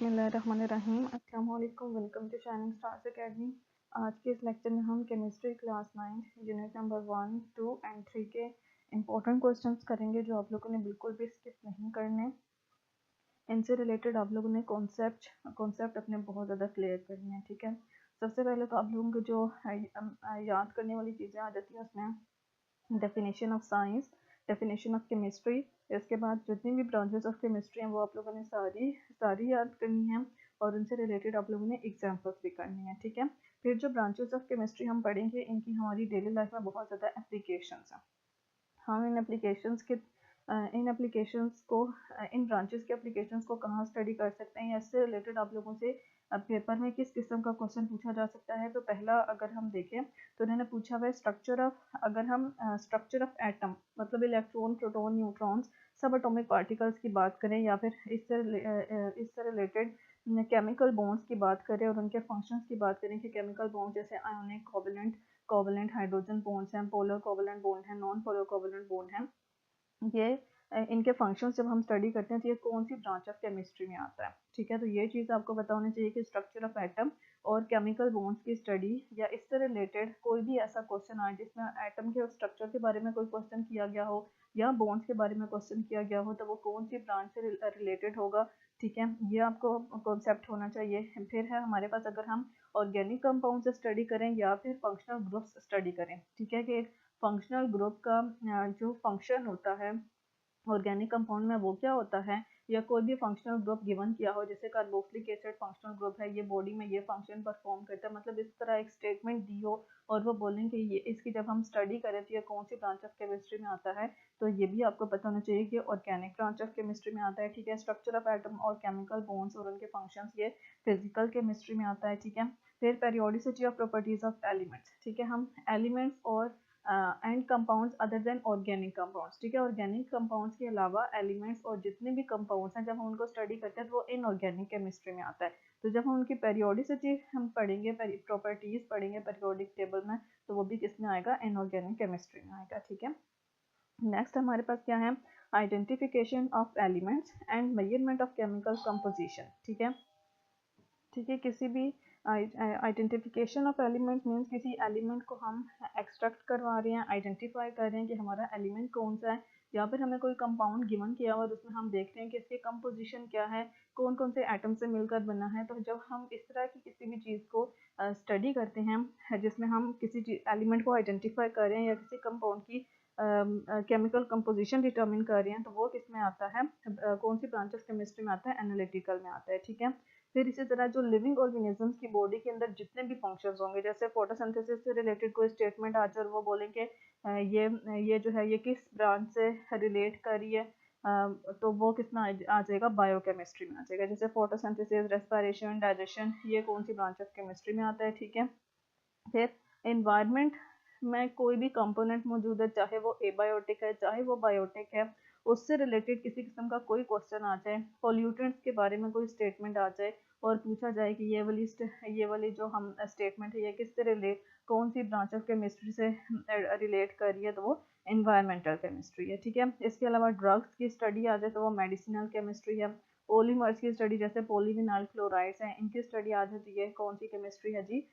बिस्मिल्लाहिर्रहमानिर्रहीम। अस्सलाम वालेकुम। Welcome to shining stars academy. आज के इस लेक्चर में हम chemistry class 9 unit number 1, 2 and 3 के इम्पोर्टेंट क्वेश्चंस करेंगे जो आप लोगों ने बिल्कुल भी स्किप नहीं करने। इनसे रिलेटेड आप लोगों ने कॉन्सेप्ट अपने बहुत ज़्यादा क्लियर करने हैं। ठीक है, सबसे पहले तो आप लोगों को जो याद करने वाली चीज़ें आ जाती हैं उसमें definition of science, definition of chemistry. इसके बाद जितनी भी ब्रांचेस ऑफ केमिस्ट्री हैं वो आप लोगों ने सारी याद करनी है और उनसे रिलेटेड आप लोगों ने एग्जांपल्स भी करनी है। ठीक है, फिर जो ब्रांचेस ऑफ केमिस्ट्री हम पढ़ेंगे इनकी हमारी डेली लाइफ में बहुत ज़्यादा एप्लीकेशंस हैं। हम इन ब्रांचेस के एप्लीकेशंस को कहाँ स्टडी कर सकते हैं, इससे रिलेटेड आप लोगों से पेपर में किस किस्म का क्वेश्चन पूछा जा सकता है। तो पहला अगर हम देखें तो उन्होंने पूछा हुआ है स्ट्रक्चर ऑफ एटम, मतलब इलेक्ट्रॉन, प्रोटॉन, न्यूट्रॉन्स, सब एटॉमिक पार्टिकल्स की बात करें या फिर इससे रिलेटेड केमिकल बॉन्ड्स की बात करें और उनके फंक्शंस की बात करें कि केमिकल बॉन्ड जैसे आयोनिक, कोवलेंट हाइड्रोजन बॉन्ड्स हैं, पोलर कोवलेंट बॉन्ड है, नॉन पोलर कोवलेंट बॉन्ड है, ये इनके फंक्शंस जब हम स्टडी करते हैं तो ये कौन सी ब्रांच ऑफ केमिस्ट्री में आता है। ठीक है, तो ये चीज़ आपको पता होनी चाहिए कि स्ट्रक्चर ऑफ एटम और केमिकल बॉन्ड्स की स्टडी या इससे रिलेटेड कोई भी ऐसा क्वेश्चन आए जिसमें एटम के स्ट्रक्चर के बारे में कोई क्वेश्चन किया गया हो या बॉन्ड्स के बारे में क्वेश्चन किया गया हो तो वो कौन सी ब्रांच से रिलेटेड होगा। ठीक है, ये आपको कॉन्सेप्ट होना चाहिए। फिर है हमारे पास अगर हम ऑर्गेनिक कंपाउंड से स्टडी करें या फिर फंक्शनल ग्रुप्स स्टडी करें। ठीक है, कि एक फंक्शनल ग्रुप का जो फंक्शन होता है ऑर्गेनिक कंपाउंड में वो क्या होता है, या कोई भी फंक्शनल ग्रुप गिवन किया हो जैसे कार्बोक्सिलिक एसिड फंक्शनल ग्रुप है, ये बॉडी में ये फंक्शन परफॉर्म करता है, मतलब इस तरह एक स्टेटमेंट दी हो और वो बोलें कि ये इसकी जब हम स्टडी करें तो ये कौन सी ब्रांच ऑफ केमिस्ट्री में आता है, तो ये भी आपको पता होना चाहिए कि ऑर्गेनिक ब्रांच ऑफ केमिस्ट्री में आता है। ठीक है, स्ट्रक्चर ऑफ एटम और केमिकल बॉन्ड्स और उनके फंक्शंस ये फिजिकल केमिस्ट्री में आता है। ठीक है, फिर periodicity of properties of elements. ठीक है, हम एलिमेंट्स और and compounds other than organic compounds. ठीक है, ऑर्गेनिक कंपाउंड्स के अलावा एलिमेंट्स और जितने भी कंपाउंड्स हैं जब हम उनको स्टडी करते हैं तो वो इनऑर्गेनिक केमिस्ट्री में आता है। तो जब हम उनकी पेरियोडिसिटी हम पढ़ेंगे, प्रॉपर्टीज पढ़ेंगे पेरियोडिक टेबल में, तो वो भी किस में आएगा, इनऑर्गेनिक केमिस्ट्री में आएगा। ठीक है, नेक्स्ट हमारे पास क्या है, identification of elements and measurement of chemical composition. ठीक है, किसी भी आइडेंटिफिकेशन ऑफ एलिमेंट मीन्स किसी एलिमेंट को हम एक्सट्रैक्ट करवा रहे हैं, आइडेंटिफाई कर रहे हैं कि हमारा एलिमेंट कौन सा है, या फिर हमें कोई कंपाउंड गिवन किया हुआ है उसमें हम देख रहे हैं कि इसकी कंपोजिशन क्या है, कौन कौन से एटम से मिलकर बना है। तो जब हम इस तरह की किसी भी चीज़ को स्टडी करते हैं जिसमें हम किसी एलिमेंट को आइडेंटिफाई कर रहे हैं या किसी कंपाउंड की केमिकल कंपोजिशन डिटर्मिन कर रहे हैं, तो वो किस में आता है, कौन सी ब्रांच ऑफ केमिस्ट्री में आता है, एनालिटिकल में आता है। ठीक है, फिर इसी तरह जो लिविंग ऑर्गेनिजम्स की बॉडी के अंदर जितने भी फंक्शंस होंगे, जैसे फोटोसिंथेसिस से रिलेटेड कोई स्टेटमेंट आ जाए और वो बोलेंगे ये जो है ये किस ब्रांच से रिलेट कर रही है, तो वो किस में आ जाएगा, बायोकेमिस्ट्री में आ जाएगा। जैसे फोटोसिंथेसिस, रेस्पिरेशन, डाइजेशन, ये कौन सी ब्रांच ऑफ केमिस्ट्री में आता है। ठीक है, फिर एनवायरनमेंट में कोई भी कंपोनेंट मौजूद है, चाहे वो एबायोटिक है चाहे वो बायोटिक है, उससे रिलेटेड किसी किस्म का कोई क्वेश्चन आ जाए, पोल्यूटेंट्स के बारे में कोई स्टेटमेंट आ जाए और पूछा जाए कि ये वाली जो हम स्टेटमेंट है ये किससे रिलेट, कौन सी ब्रांच ऑफ केमिस्ट्री से रिलेट कर रही है, तो वो एनवायरमेंटल केमिस्ट्री है। ठीक है, इसके अलावा ड्रग्स की स्टडी आ जाए तो वो मेडिसिनल केमिस्ट्री है। पॉलीमर्स की स्टडी जैसे पॉलीविनाइल क्लोराइड्स हैं, इनकी स्टडी आ जाती है, कौन सी केमिस्ट्री है जी,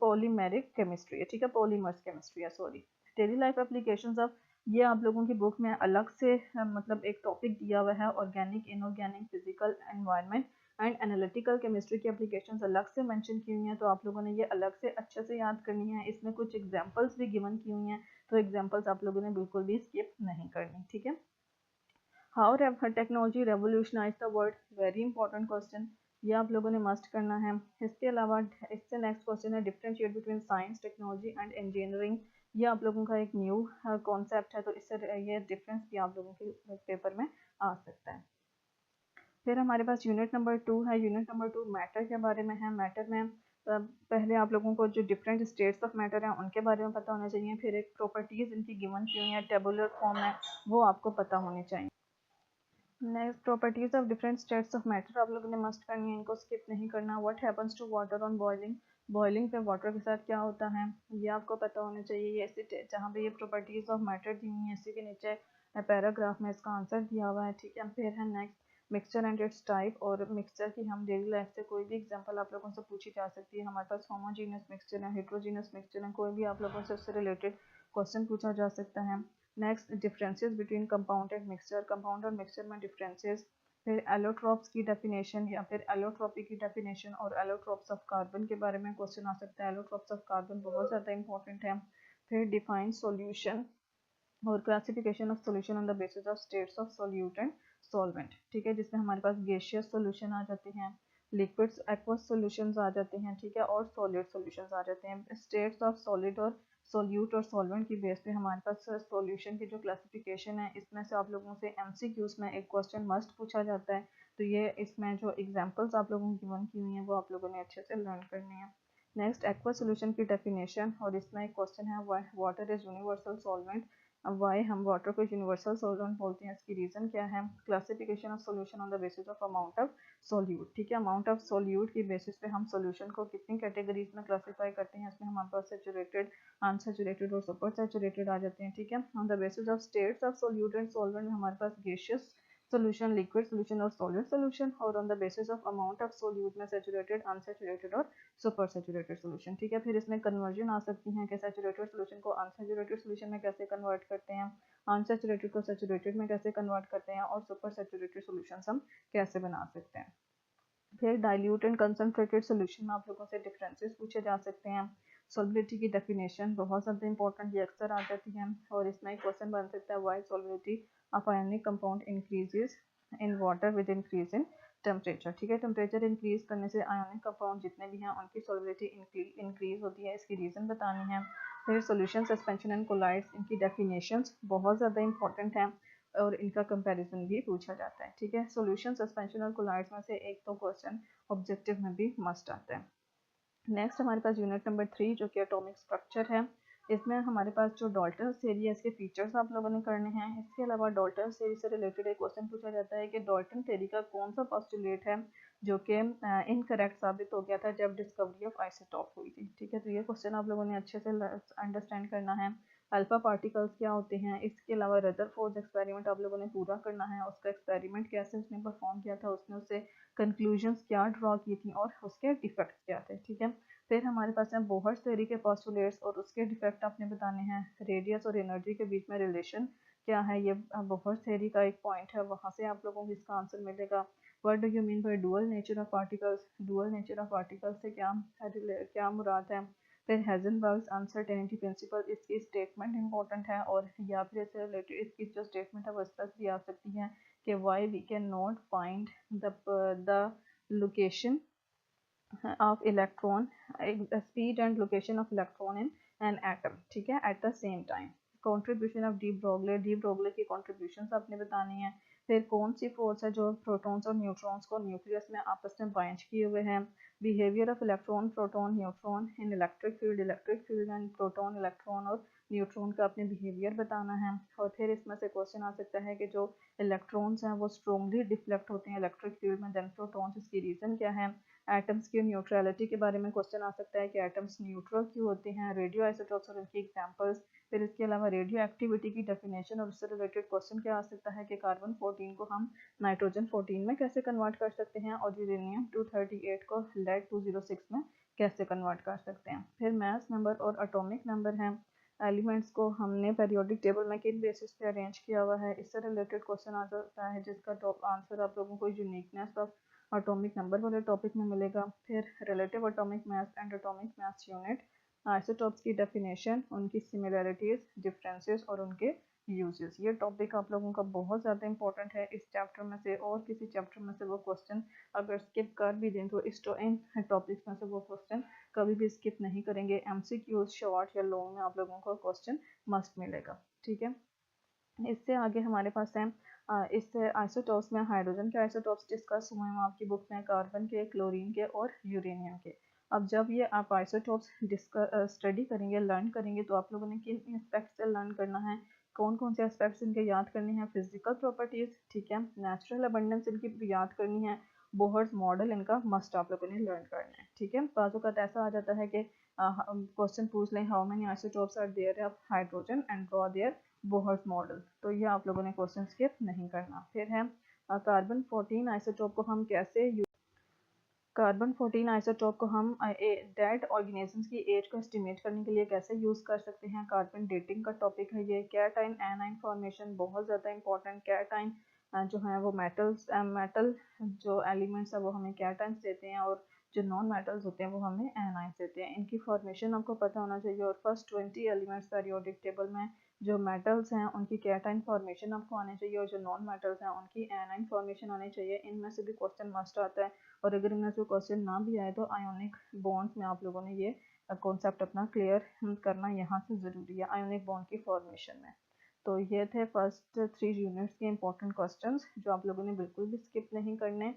पॉलीमेरिक केमिस्ट्री है। ठीक है, पॉलीमर्स केमिस्ट्री है, sorry. Daily life applications of, ये आप लोगों की बुक में अलग से मतलब एक टॉपिक दिया हुआ है, organic, inorganic, physical, environment and analytical chemistry की एप्लीकेशंस अलग से मेंशन की हुई हैं, तो आप लोगों ने ये अलग से अच्छे से याद करनी है। इसमें कुछ एग्जांपल्स भी गिवन की हुई हैं, तो एग्जांपल्स आप लोगों ने बिल्कुल भी स्किप नहीं करनी। ठीक है, how technology revolutionise the world, very important question, ये आप लोगों ने मस्ट करना है। इसके अलावा इससे नेक्स्ट क्वेश्चन है differentiate between science, technology and engineering, ये आप लोगों का एक न्यू कॉन्सेप्ट है, तो इससे ये डिफरेंस भी आप लोगों के पेपर में आ सकता है। फिर हमारे पास यूनिट नंबर 2 है, यूनिट नंबर 2 मैटर के बारे में है। मैटर में पहले आप लोगों को जो डिफरेंट स्टेट्स ऑफ मैटर हैं उनके बारे में पता होना चाहिए, फिर एक प्रॉपर्टीज इनकी गिवन की हुई है टेबुलर फॉर्म में, वो आपको पता होनी चाहिए। Next, properties of different states of matter आप लोगों ने मस्ट करनी है, इनको स्किप नहीं करना। What happens to water on boiling, boiling पे वाटर के साथ क्या होता है, ये आपको पता होना चाहिए। ये ऐसे जहाँ पे ये प्रॉपर्टीज ऑफ मैटर दी हुई है इसी के नीचे पैराग्राफ में इसका आंसर दिया हुआ है। ठीक है, फिर है next mixture and it's type, और मिक्सचर की हम डेली लाइफ से कोई भी एग्जांपल आप लोगों से पूछी जा सकती है। हमारे पास होमोजीनियस मिक्सचर है, हेट्रोजीनियस मिक्सचर है, कोई भी आप लोगों से उससे रिलेटेड क्वेश्चन पूछा जा सकता है। Next, differences between compound and mixture, compound और मिक्सचर में डिफरेंसेस। फिर एलोट्रॉप्स की डेफिनेशन या फिर एलोट्रॉपी की डेफिनेशन और एलोट्रॉप्स ऑफ कार्बन के बारे में क्वेश्चन आ सकता है। एलोट्रॉप्स ऑफ कार्बन बहुत ज़्यादा इंपॉर्टेंट है। फिर डिफाइन सॉल्यूशन और classification of solution on the basis of states of solute and solvent, ठीक है, जिसमें हमारे पास गैसियस सॉल्यूशन आ जाते हैं, लिक्विड्स एक्वस सॉल्यूशंस आ जाते हैं, ठीक है, और सॉलिड सॉल्यूशंस आ जाते हैं। स्टेट्स ऑफ सॉलिड और सॉल्यूट और सॉल्वेंट की बेस पे हमारे पास सॉल्यूशन की जो क्लासिफिकेशन है, इसमें से आप लोगों से एमसीक्यूज में एक क्वेश्चन मस्ट पूछा जाता है। तो ये इसमें जो एग्जांपल्स आप लोगों की गिवन की हुई हैं वो आप लोगों ने अच्छे से लर्न करनी है। नेक्स्ट, एक्वा सॉल्यूशन की डेफिनेशन, और इसमें एक क्वेश्चन है वाटर इज यूनिवर्सल सॉल्वेंट। अब वाई हम वाटर को यूनिवर्सल सॉल्वेंट बोलते हैं, इसकी रीज़न क्या है। Classification of solution on the basis of amount of solute, ठीक है, अमाउंट ऑफ सॉल्यूट की बेसिस पे हम सॉल्यूशन को कितनी कैटेगरीज में क्लासीफाई करते हैं। इसमें हमारे पास सैचुरेटेड, अनसैचुरेटेड और सुपर सैचुरेटेड आ जाते हैं, ठीक है। On the basis of states of solute and solvent में हमारे पास गैसियस सॉल्यूशन, लिक्विड सॉल्यूशन और सॉलिड सॉल्यूशन, और on the basis of amount of solute में सैचुरेटेड, अनसैचुरेटेड और सुपर सैचुरेटेड सॉल्यूशन, ठीक है। फिर इसमें कन्वर्जन आ सकती हैं कि सैचुरेटेड सॉल्यूशन को अनसैचुरेटेड सॉल्यूशन में कैसे कन्वर्ट करते हैं, अनसैचुरेटेड को सैचुरेटेड में कैसे कन्वर्ट करते हैं, और सुपर सैचुरेटेड सॉल्यूशंस हम कैसे बना सकते हैं। फिर डाइल्यूट एंड कंसनट्रेटेड सॉल्यूशन में आप लोगों से डिफरेंसेस पूछे जा सकते हैं। सॉल्युबिलिटी की डेफिनेशन बहुत ज़्यादा इंपॉर्टेंट, ये अक्सर आ जाती है, और इसमें एक क्वेश्चन बन सकता है why solubility of ionic compound increases in water with increase in temperature, ठीक है। टेम्परेचर इंक्रीज करने से आयनिक कंपाउंड जितने भी हैं उनकी सॉल्युबिलिटी इंक्रीज होती है, इसकी रीज़न बतानी है। फिर सॉल्यूशन, सस्पेंशन एंड कोलाइड्स, इनकी डेफिनेशंस बहुत ज़्यादा इंपॉर्टेंट हैं और इनका कंपैरिजन भी पूछा जाता है, ठीक है। सॉल्यूशन, सस्पेंशन और कोलाइड्स में से एक तो क्वेश्चन ऑब्जेक्टिव में भी मस्ट आता है। नेक्स्ट हमारे पास यूनिट नंबर 3 जो कि एटॉमिक स्ट्रक्चर है। इसमें हमारे पास जो डाल्टन थ्योरी है इसके फीचर्स आप लोगों ने करने हैं। इसके अलावा डाल्टन थ्योरी से रिलेटेड एक क्वेश्चन पूछा जाता है कि डाल्टन थ्योरी का कौन सा पोस्टुलेट है जो कि इनकरेक्ट साबित हो गया था जब डिस्कवरी ऑफ आइसोटॉप हुई थी, ठीक है। तो ये क्वेश्चन आप लोगों ने अच्छे से अंडरस्टैंड करना है। अल्फा पार्टिकल्स क्या होते हैं, इसके अलावा रदरफोर्ड एक्सपेरिमेंट आप लोगों ने पूरा करना है, उसका एक्सपेरिमेंट कैसे उसने परफॉर्म किया था, उसने उससे कंक्लूजन्स क्या ड्रॉ की थी और उसके डिफेक्ट्स क्या थे, ठीक है। फिर हमारे पास है बोहर्स थ्योरी के पोस्टुलेट्स और उसके डिफेक्ट आपने बताने हैं। रेडियस और एनर्जी के बीच में रिलेशन क्या है, ये बोहर्स थ्योरी का एक पॉइंट है, वहाँ से आप लोगों को इसका आंसर मिलेगा। What do you mean by dual nature of particles, dual nature of particles से क्या मुराद है। फिर हेजनबर्ग्स अनसर्टेनिटी प्रिंसिपल, इसकी स्टेटमेंट इंपॉर्टेंट है, और या फिर इससे रिलेटेड इसकी जो स्टेटमेंट है वो इस तरह भी आ सकती है कि why we can not find the location of electron, speed and location of electron in an atom, ठीक है, at the same time। Contribution of de Broglie की कॉन्ट्रीब्यूशन आपने बतानी है। फिर कौन सी फोर्स है जो प्रोटॉन्स और न्यूट्रॉन्स को न्यूक्लियस में आपस में बाइंड किए हुए हैं। Behaviour of electron, proton, neutron in electric field and proton, electron और न्यूट्रॉन का अपने बिहेवियर बताना है। और फिर इसमें से क्वेश्चन आ सकता है कि जो इलेक्ट्रॉन्स हैं वो स्ट्रॉन्गली डिफ्लेक्ट होते हैं इलेक्ट्रिक फील्ड में, देन प्रोटॉन्स, इसकी रीज़न क्या है। एटम्स की न्यूट्रलिटी के बारे में क्वेश्चन आ सकता है कि एटम्स न्यूट्रल क्यों होते हैं, रेडियो आइसोटोप्स और उनकी एग्जांपल्स। फिर इसके अलावा रेडियो एक्टिविटी की डेफिनेशन और उससे रिलेटेड क्वेश्चन क्या आ सकता है कि कार्बन 14 को हम नाइट्रोजन 14 में कैसे कन्वर्ट कर सकते हैं, और यूरेनियम 238 को लेड 206 में कैसे कन्वर्ट कर सकते हैं। फिर मास नंबर और एटॉमिक नंबर हैं। एलिमेंट्स को हमने पीरियोडिक टेबल में किन बेसिस पे अरेंज किया हुआ है, इससे रिलेटेड क्वेश्चन आ सकता है जिसका आंसर आप लोगों को यूनिकनेस ऑफ एटॉमिक नंबर वाले टॉपिक में मिलेगा। फिर relative atomic mass and atomic mass unit, isotopes की डेफिनेशन, उनकी सिमिलरिटीज, डिफरेंसेस और उनके यूजेस। ये टॉपिक आप लोगों का बहुत ज़्यादा इंपॉर्टेंट है इस चैप्टर में से, और किसी चैप्टर में से वो क्वेश्चन अगर स्किप कर भी दें तो इन टॉपिक्स में से वो क्वेश्चन कभी भी स्किप नहीं करेंगे। एमसीक्यूज शॉर्ट या लॉन्ग में आप लोगों को क्वेश्चन मस्ट मिलेगा, ठीक है। इससे आगे हमारे पास है इस आइसोटॉप्स में हाइड्रोजन के आइसोटॉप्स डिस्कस हुए हैं आपकी बुक में, कार्बन के, क्लोरीन के और यूरेनियम के। अब जब ये आप आइसोटॉप्स स्टडी करेंगे, लर्न करेंगे, तो आप लोगों ने किन एस्पेक्ट्स से लर्न करना है, कौन कौन से एस्पेक्ट्स इनके याद करने हैं। फिजिकल प्रॉपर्टीज, ठीक है, नेचुरल अबंडेंस इनकी याद करनी है, बोहर्स मॉडल इनका मस्ट आप लोगों ने लर्न करना है, ठीक है। बाजू का ऐसा आ जाता है कि क्वेश्चन पूछ लें how many isotopes are there of hydrogen and draw their Bohr's model, तो ये आप लोगों ने क्वेश्चन स्किप नहीं करना। फिर है कार्बन 14 आइसोटोप को हम कैसे कार्बन 14 आइसोटोप को हम डेड ऑर्गेनिजम्स की एज को एस्टिमेट करने के लिए कैसे यूज़ कर सकते हैं। कार्बन डेटिंग का टॉपिक है ये। कैटाइन एनाइन फॉर्मेशन बहुत ज़्यादा इंपॉर्टेंट। कैटाइन जो है वो मेटल जो एलिमेंट्स है वो हमें कैटाइन्स देते हैं, और जो नॉन मेटल्स होते हैं वो हमें एनाइंस देते हैं। इनकी फॉर्मेशन आपको पता होना चाहिए। और फर्स्ट 20 एलिमेंट्स पीरियोडिक टेबल में जो मेटल्स हैं उनकी कैटाइन फॉर्मेशन आपको आनी चाहिए, और जो नॉन मेटल्स हैं उनकी एनाइन फॉर्मेशन आनी चाहिए। इनमें से भी क्वेश्चन मस्ट आता है, और अगर इनमें से क्वेश्चन ना भी आए तो आयोनिक बॉन्ड्स में आप लोगों ने ये कॉन्सेप्ट अपना क्लियर करना यहाँ से ज़रूरी है, आयोनिक बॉन्ड की फॉर्मेशन में। तो ये थे फर्स्ट 3 यूनिट्स के इंपॉर्टेंट क्वेश्चंस जो आप लोगों ने बिल्कुल भी स्किप नहीं करने।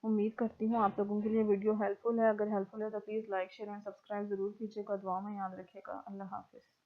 उम्मीद करती हूँ आप लोगों के लिए वीडियो हेल्पफुल है। अगर हेल्पफुल है तो please like share and subscribe ज़रूर कीजिएगा। दुआ में याद रखिएगा। अल्लाह हाफिज़।